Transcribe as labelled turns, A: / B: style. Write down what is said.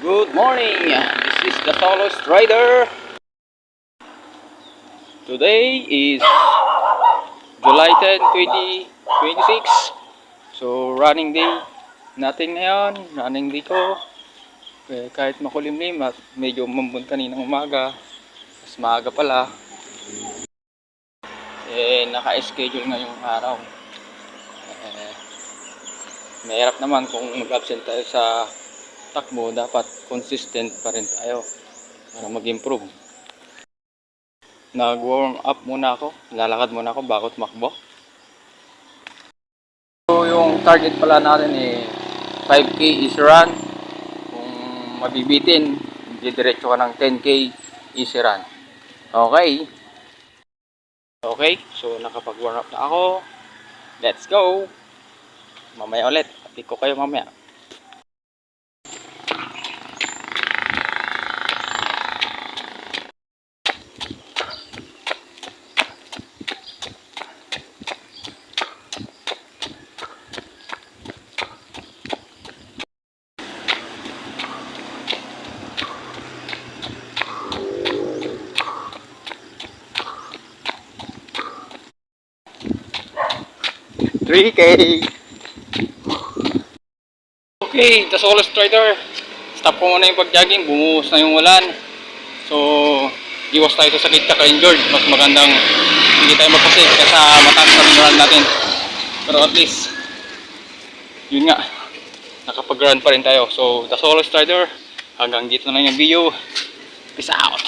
A: Good morning. This is the Solo Strider. Today is July 10, 2026. So running day natin ngayon. Running day ko. Kahit makulimlim at medyo umambon kaninang umaga. Mas maaga pala. Naka-schedule ngayong araw. Mahirap naman kung mag-absent tayo sa takbo, dapat consistent pa rin tayo para mag-improve. Nag-warm up muna ako, lalakad muna ako bago tumakbo. So yung target pala natin 5K easy run. Kung mabibitin, didiretso ka ng 10K easy run. Okay, so nakapag-warm up na ako. Let's go! Mamaya ulit, update ko kayo mamaya. Okay, the Solo Strider. Stop ko muna yung pag-jogging, bumuhos na yung ulan. So, iwas tayo sa sakit kaka-injured. Mas magandang hindi tayo magpasik kasi mataas na run natin. Pero at least, yun nga, nakapag-run pa rin tayo. So, the Solo Strider, hanggang dito na yung video. Peace out!